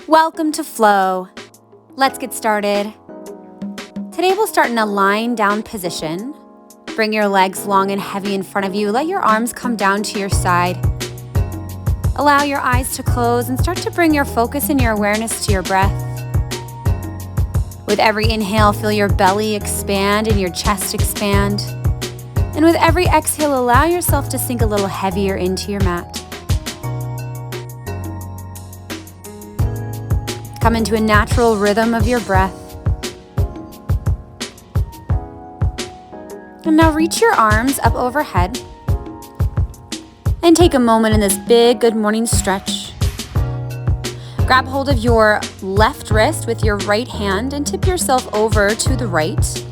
Welcome to Flow. Let's get started. Today we'll start in a lying down position. Bring your legs long and heavy in front of you. Let your arms come down to your side. Allow your eyes to close and start to bring your focus and your awareness to your breath. With every inhale, feel your belly expand and your chest expand. And with every exhale, allow yourself to sink a little heavier into your mat. Come into a natural rhythm of your breath. And now reach your arms up overhead. And take a moment in this big good morning stretch. Grab hold of your left wrist with your right hand and tip yourself over to the right.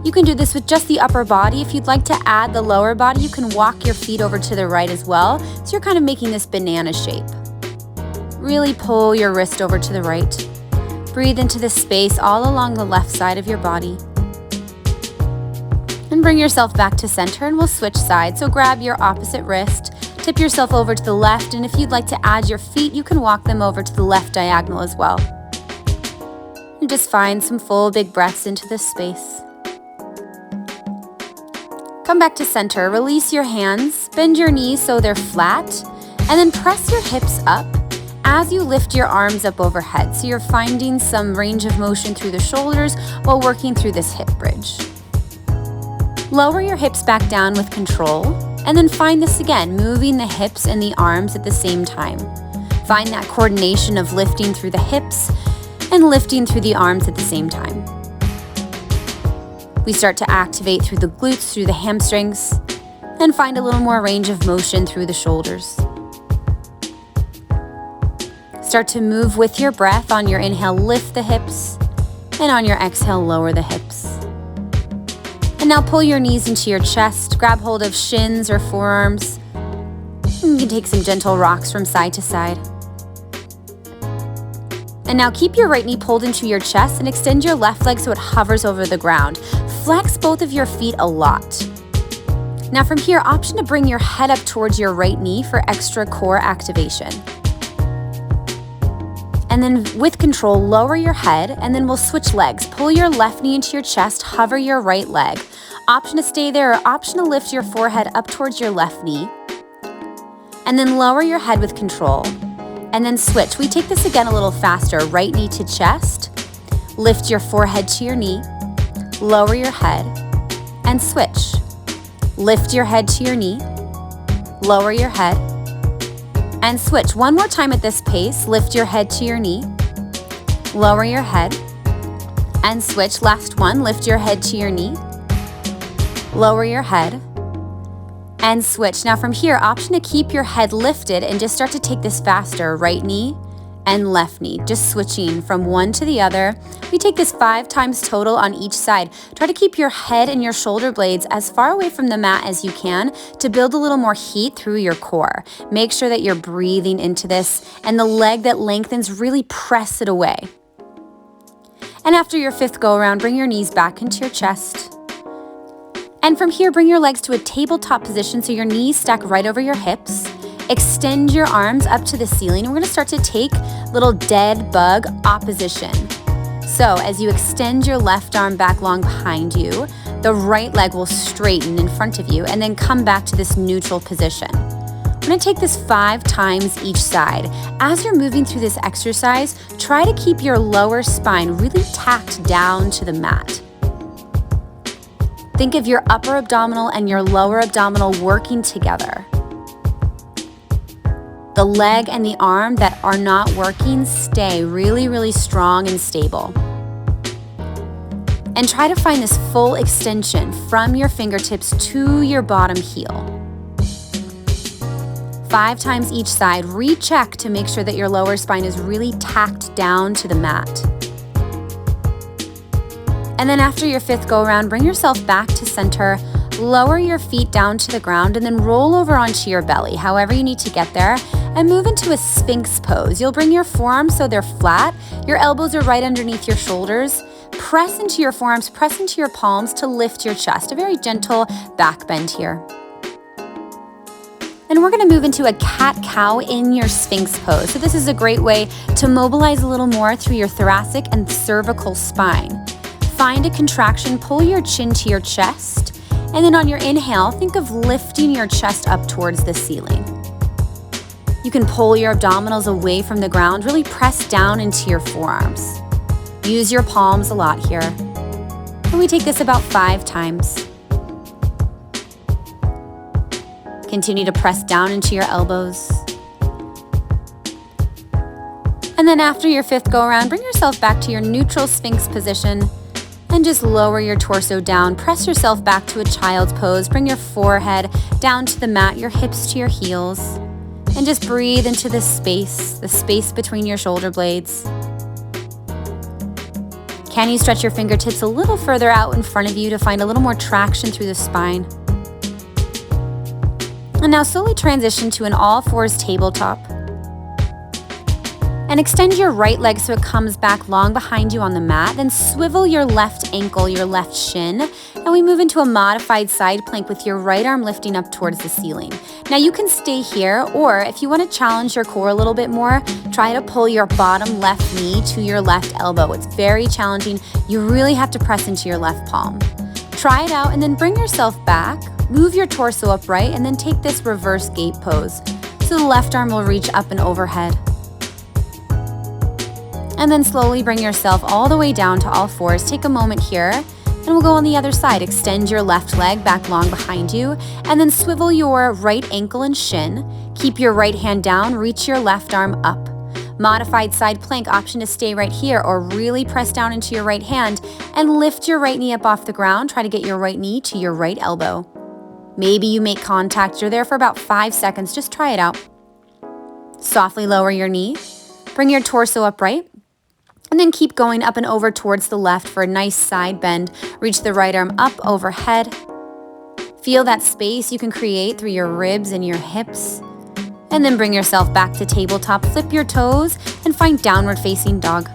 You can do this with just the upper body. If you'd like to add the lower body, you can walk your feet over to the right as well. So you're kind of making this banana shape. Really pull your wrist over to the right. Breathe into this space all along the left side of your body. And bring yourself back to center and we'll switch sides. So grab your opposite wrist, tip yourself over to the left, and if you'd like to add your feet, you can walk them over to the left diagonal as well. And just find some full big breaths into this space. Come back to center, release your hands, bend your knees so they're flat, and then press your hips up as you lift your arms up overhead. So you're finding some range of motion through the shoulders while working through this hip bridge. Lower your hips back down with control, and then find this again, moving the hips and the arms at the same time. Find that coordination of lifting through the hips and lifting through the arms at the same time. We start to activate through the glutes, through the hamstrings, and find a little more range of motion through the shoulders. Start to move with your breath. On your inhale, lift the hips, and on your exhale, lower the hips. And now pull your knees into your chest, grab hold of shins or forearms. You can take some gentle rocks from side to side. And now keep your right knee pulled into your chest and extend your left leg so it hovers over the ground. Flex both of your feet a lot. Now from here, option to bring your head up towards your right knee for extra core activation. And then with control, lower your head, and then we'll switch legs. Pull your left knee into your chest, hover your right leg. Option to stay there, or option to lift your forehead up towards your left knee. And then lower your head with control. And then switch. We take this again a little faster. Right knee to chest, lift your forehead to your knee, lower your head, and switch. Lift your head to your knee, lower your head, and switch. One more time at this pace. Lift your head to your knee, lower your head, and switch. Last one. Lift your head to your knee, lower your head, and switch. Now from here, option to keep your head lifted and just start to take this faster. Right knee and left knee, just switching from one to the other. We take this 5 times total on each side. Try to keep your head and your shoulder blades as far away from the mat as you can to build a little more heat through your core. Make sure that you're breathing into this, and the leg that lengthens, really press it away. And after your 5th go around, bring your knees back into your chest. And from here, bring your legs to a tabletop position so your knees stack right over your hips. Extend your arms up to the ceiling, and we're gonna start to take little dead bug opposition. So as you extend your left arm back long behind you, the right leg will straighten in front of you and then come back to this neutral position. We're gonna take this 5 times each side. As you're moving through this exercise, try to keep your lower spine really tacked down to the mat. Think of your upper abdominal and your lower abdominal working together. The leg and the arm that are not working, stay really, really strong and stable. And try to find this full extension from your fingertips to your bottom heel. 5 times each side. Recheck to make sure that your lower spine is really tacked down to the mat. And then after your 5th go around, bring yourself back to center. Lower your feet down to the ground and then roll over onto your belly, however you need to get there, and move into a Sphinx pose. You'll bring your forearms so they're flat. Your elbows are right underneath your shoulders. Press into your forearms, press into your palms to lift your chest. A very gentle back bend here. And we're gonna move into a cat-cow in your Sphinx pose. So this is a great way to mobilize a little more through your thoracic and cervical spine. Find a contraction, pull your chin to your chest, and then on your inhale, think of lifting your chest up towards the ceiling. You can pull your abdominals away from the ground, really press down into your forearms. Use your palms a lot here. And we take this about 5 times. Continue to press down into your elbows. And then after your 5th go around, bring yourself back to your neutral Sphinx position and just lower your torso down. Press yourself back to a child's pose. Bring your forehead down to the mat, your hips to your heels, and just breathe into this space, the space between your shoulder blades. Can you stretch your fingertips a little further out in front of you to find a little more traction through the spine? And now slowly transition to an all-fours tabletop. And extend your right leg so it comes back long behind you on the mat. Then swivel your left ankle, your left shin, and we move into a modified side plank with your right arm lifting up towards the ceiling. Now you can stay here, or if you want to challenge your core a little bit more, try to pull your bottom left knee to your left elbow. It's very challenging. You really have to press into your left palm. Try it out and then bring yourself back. Move your torso upright and then take this reverse gate pose. So the left arm will reach up and overhead. And then slowly bring yourself all the way down to all fours. Take a moment here and we'll go on the other side. Extend your left leg back long behind you and then swivel your right ankle and shin. Keep your right hand down, reach your left arm up. Modified side plank, option to stay right here or really press down into your right hand and lift your right knee up off the ground. Try to get your right knee to your right elbow. Maybe you make contact. You're there for about 5 seconds. Just try it out. Softly lower your knee. Bring your torso upright. And then keep going up and over towards the left for a nice side bend. Reach the right arm up overhead. Feel that space you can create through your ribs and your hips. And then bring yourself back to tabletop, flip your toes, and find downward facing dog.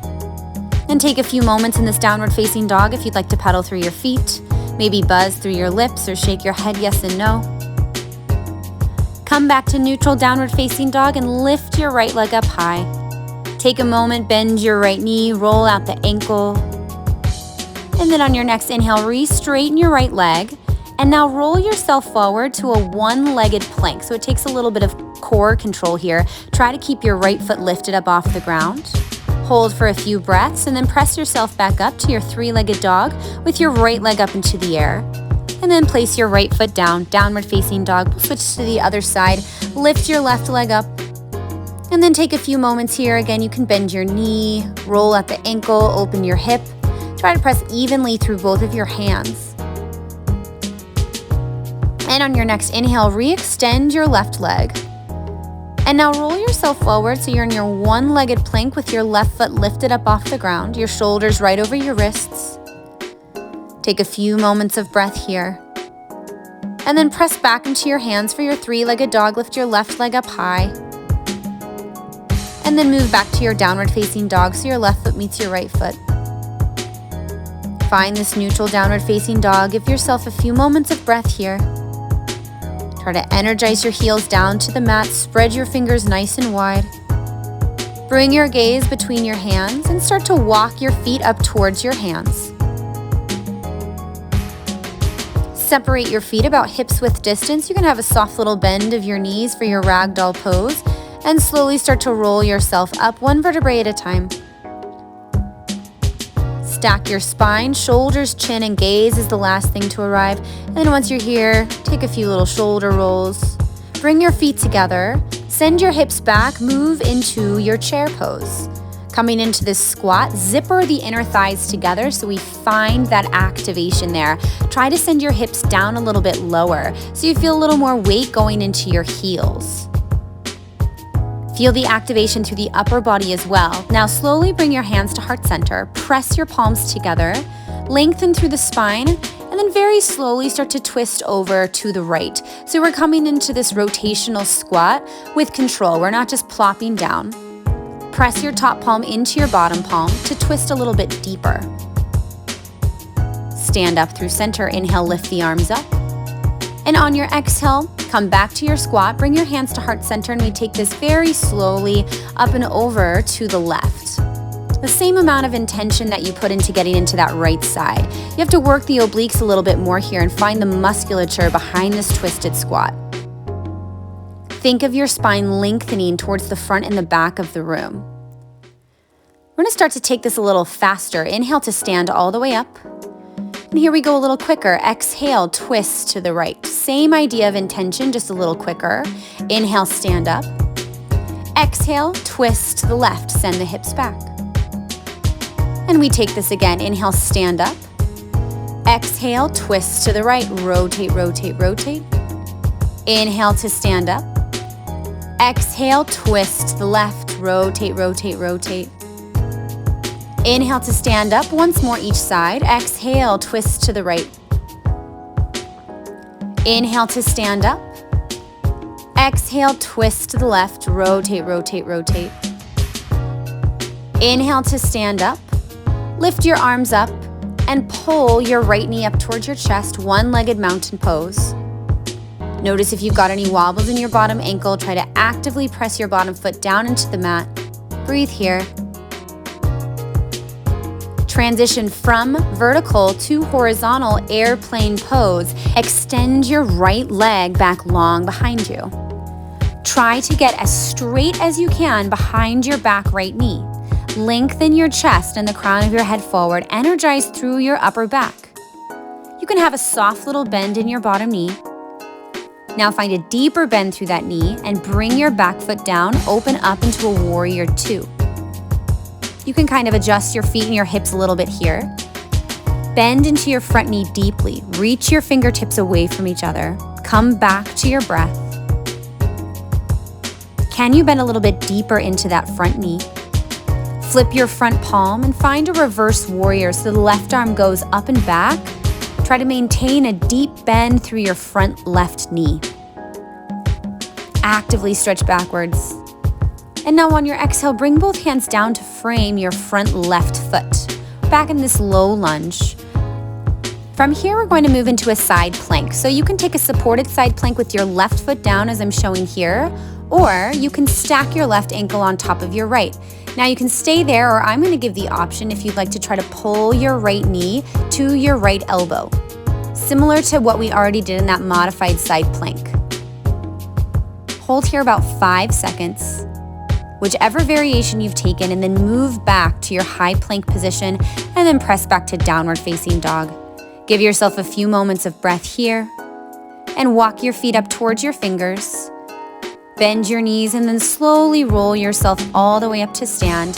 And take a few moments in this downward facing dog if you'd like to pedal through your feet, maybe buzz through your lips or shake your head yes and no. Come back to neutral downward facing dog and lift your right leg up high. Take a moment, bend your right knee, roll out the ankle. And then on your next inhale, re-straighten your right leg. And now roll yourself forward to a one-legged plank. So it takes a little bit of core control here. Try to keep your right foot lifted up off the ground. Hold for a few breaths and then press yourself back up to your 3-legged dog with your right leg up into the air. And then place your right foot down, downward facing dog. We'll switch to the other side. Lift your left leg up. And then take a few moments here. Again, you can bend your knee, roll at the ankle, open your hip. Try to press evenly through both of your hands. And on your next inhale, re-extend your left leg. And now roll yourself forward so you're in your one-legged plank with your left foot lifted up off the ground, your shoulders right over your wrists. Take a few moments of breath here. And then press back into your hands for your 3-legged dog. Lift your left leg up high. And then move back to your downward facing dog so your left foot meets your right foot. Find this neutral downward facing dog. Give yourself a few moments of breath here. Try to energize your heels down to the mat. Spread your fingers nice and wide. Bring your gaze between your hands and start to walk your feet up towards your hands. Separate your feet about hips width distance. You can have a soft little bend of your knees for your ragdoll pose and slowly start to roll yourself up one vertebrae at a time. Stack your spine, shoulders, chin, and gaze is the last thing to arrive. And then once you're here, take a few little shoulder rolls. Bring your feet together, send your hips back, move into your chair pose. Coming into this squat, zipper the inner thighs together so we find that activation there. Try to send your hips down a little bit lower so you feel a little more weight going into your heels. Feel the activation through the upper body as well. Now slowly bring your hands to heart center. Press your palms together, lengthen through the spine, and then very slowly start to twist over to the right. So we're coming into this rotational squat with control. We're not just plopping down. Press your top palm into your bottom palm to twist a little bit deeper. Stand up through center. Inhale, lift the arms up. And on your exhale, Come back to your squat, bring your hands to heart center, and we take this very slowly up and over to the left. The same amount of intention that you put into getting into that right side. You have to work the obliques a little bit more here and find the musculature behind this twisted squat. Think of your spine lengthening towards the front and the back of the room. We're going to start to take this a little faster. Inhale to stand all the way up. And here we go a little quicker. Exhale, twist to the right. Same idea of intention, just a little quicker. Inhale, stand up. Exhale, twist to the left, send the hips back. And we take this again. Inhale, stand up. Exhale, twist to the right, rotate, rotate, rotate. Inhale to stand up. Exhale, twist to the left, rotate, rotate, rotate. Inhale to stand up, once more each side. Exhale, twist to the right. Inhale to stand up. Exhale, twist to the left, rotate, rotate, rotate. Inhale to stand up. Lift your arms up and pull your right knee up towards your chest, one-legged mountain pose. Notice if you've got any wobbles in your bottom ankle, try to actively press your bottom foot down into the mat. Breathe here. Transition from vertical to horizontal airplane pose. Extend your right leg back long behind you. Try to get as straight as you can behind your back right knee. Lengthen your chest and the crown of your head forward. Energize through your upper back. You can have a soft little bend in your bottom knee. Now find a deeper bend through that knee and bring your back foot down, open up into a warrior two. You can kind of adjust your feet and your hips a little bit here. Bend into your front knee deeply. Reach your fingertips away from each other. Come back to your breath. Can you bend a little bit deeper into that front knee? Flip your front palm and find a reverse warrior so the left arm goes up and back. Try to maintain a deep bend through your front left knee. Actively stretch backwards. And now on your exhale, bring both hands down to frame your front left foot. Back in this low lunge. From here, we're going to move into a side plank. So you can take a supported side plank with your left foot down as I'm showing here, or you can stack your left ankle on top of your right. Now you can stay there, or I'm going to give the option if you'd like to try to pull your right knee to your right elbow. Similar to what we already did in that modified side plank. Hold here about 5 seconds. Whichever variation you've taken, and then move back to your high plank position and then press back to downward facing dog. Give yourself a few moments of breath here and walk your feet up towards your fingers. Bend your knees and then slowly roll yourself all the way up to stand.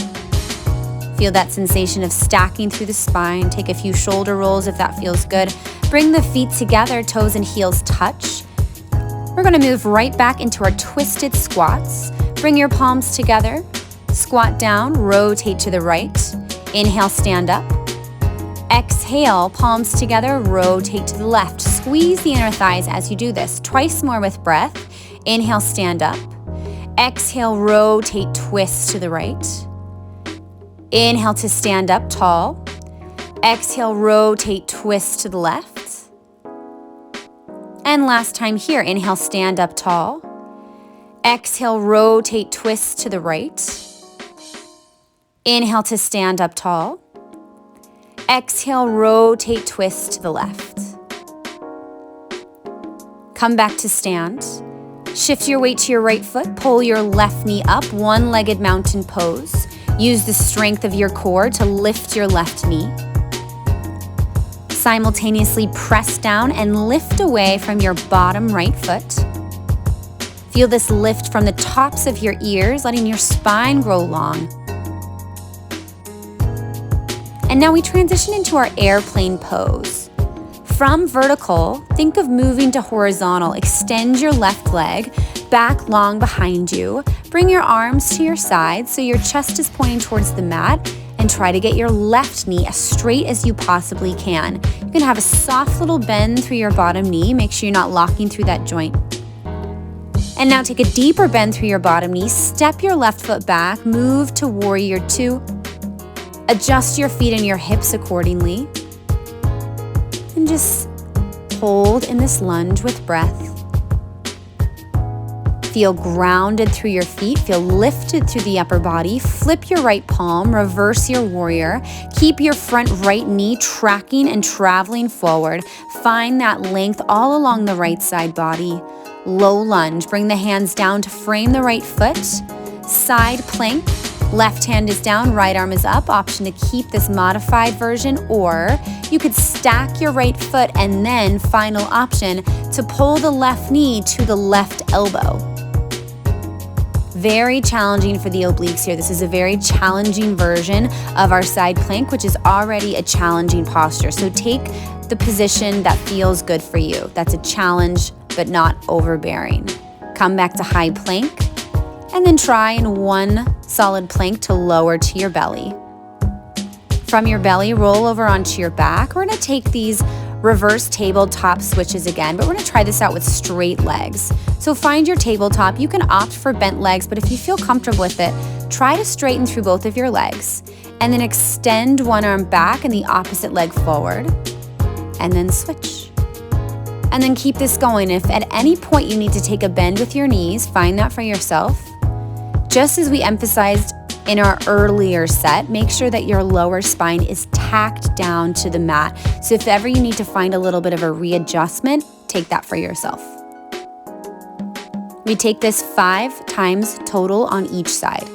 Feel that sensation of stacking through the spine. Take a few shoulder rolls if that feels good. Bring the feet together, toes and heels touch. We're going to move right back into our twisted squats. Bring your palms together, squat down, rotate to the right. Inhale, stand up. Exhale, palms together, rotate to the left. Squeeze the inner thighs as you do this. Twice more with breath. Inhale, stand up. Exhale, rotate, twist to the right. Inhale to stand up tall. Exhale, rotate, twist to the left. And last time here, inhale, stand up tall. Exhale, rotate, twist to the right. Inhale to stand up tall. Exhale, rotate, twist to the left. Come back to stand. Shift your weight to your right foot. Pull your left knee up, one-legged mountain pose. Use the strength of your core to lift your left knee. Simultaneously press down and lift away from your bottom right foot. Feel this lift from the tops of your ears, letting your spine grow long. And now we transition into our airplane pose. From vertical, think of moving to horizontal. Extend your left leg back long behind you. Bring your arms to your sides so your chest is pointing towards the mat, and try to get your left knee as straight as you possibly can. You can have a soft little bend through your bottom knee. Make sure you're not locking through that joint. And now take a deeper bend through your bottom knee. Step your left foot back. Move to warrior two. Adjust your feet and your hips accordingly. And just hold in this lunge with breath. Feel grounded through your feet, feel lifted through the upper body. Flip your right palm, reverse your warrior. Keep your front right knee tracking and traveling forward. Find that length all along the right side body. Low lunge, bring the hands down to frame the right foot. Side plank, left hand is down, right arm is up. Option to keep this modified version, or you could stack your right foot and then final option to pull the left knee to the left elbow. Very challenging for the obliques here. This is a very challenging version of our side plank, which is already a challenging posture. So take the position that feels good for you. That's a challenge, but not overbearing. Come back to high plank, and then try in one solid plank to lower to your belly. From your belly, roll over onto your back. We're gonna take these reverse tabletop switches again, but we're gonna try this out with straight legs. So find your tabletop. You can opt for bent legs, but if you feel comfortable with it, try to straighten through both of your legs, and then extend one arm back and the opposite leg forward, and then switch. And then keep this going. If at any point you need to take a bend with your knees, find that for yourself. Just as we emphasized in our earlier set, make sure that your lower spine is tacked down to the mat. So if ever you need to find a little bit of a readjustment, take that for yourself. We take this 5 times total on each side.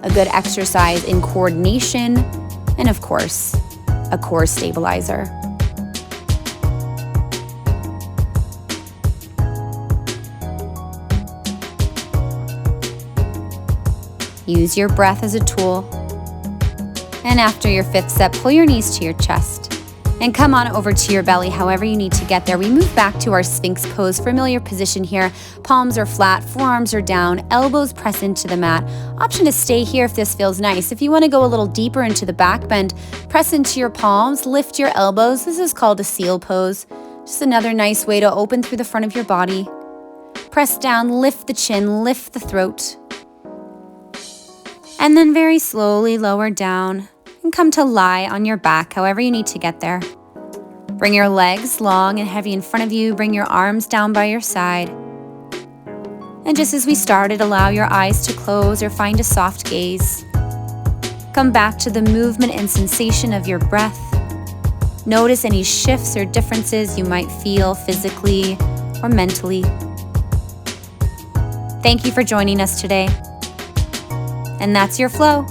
A good exercise in coordination and, of course, a core stabilizer. Use your breath as a tool. And after your 5th set, pull your knees to your chest and come on over to your belly, however you need to get there. We move back to our Sphinx pose, familiar position here. Palms are flat, forearms are down, elbows press into the mat. Option to stay here if this feels nice. If you want to go a little deeper into the back bend, press into your palms, lift your elbows. This is called a seal pose. Just another nice way to open through the front of your body. Press down, lift the chin, lift the throat. And then very slowly lower down and come to lie on your back, however you need to get there. Bring your legs long and heavy in front of you. Bring your arms down by your side. And just as we started, allow your eyes to close or find a soft gaze. Come back to the movement and sensation of your breath. Notice any shifts or differences you might feel physically or mentally. Thank you for joining us today. And that's your flow.